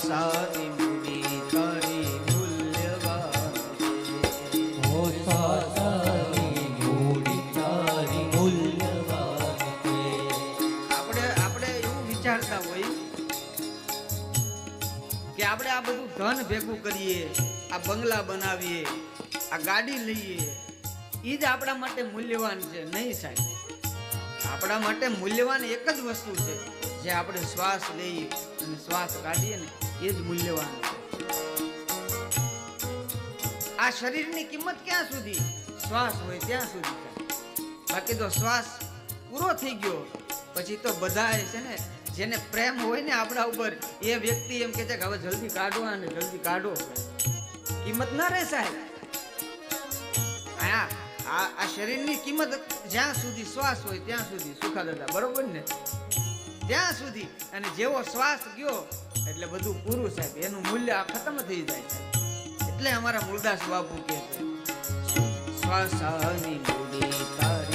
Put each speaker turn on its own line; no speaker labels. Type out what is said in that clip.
શ્વાસાની મૂડી તારી મૂલ્યવાન
ઓ શ્વાસની મૂડી તારી મૂલ્યવાન છે.
આપણે એવું વિચારતા હોય કે આપણે આ બધું ધન ભેગું કરીએ, આ બંગલા બનાવીએ, આ ગાડી લઈએ, એ જ આપણા માટે મૂલ્યવાન છે. નહીં સાહેબ, આપણા માટે મૂલ્યવાન એક જ વસ્તુ છે, જે આપણે શ્વાસ લઈએ અને શ્વાસ કાઢીએ ને એ જ મૂલ્યવાન છે. આ શરીરની કિંમત ક્યાં સુધી? શ્વાસ હોય ત્યાં સુધી થાય. બાકી તો શ્વાસ પૂરો થઈ ગયો પછી તો બધા છે ને, જેને પ્રેમ હોય ને આપણા ઉપર, એ વ્યક્તિ એમ કે છે કે હવે જલ્દી કાઢો અને જલ્દી કાઢો. કિંમત ના રહે સાહેબ. આ શરીરની કિંમત જ્યાં સુધી શ્વાસ હોય ત્યાં સુધી. સુખા દાદા બરોબર ને? ત્યાં સુધી. અને જેવો શ્વાસ ગયો એટલે બધું પૂરું સાહેબ, એનું મૂલ્ય આ ખતમ થઈ જાય છે. એટલે અમારા મૂળદાસ બાપુ કહે છે, શ્વાસની મૂડી તારી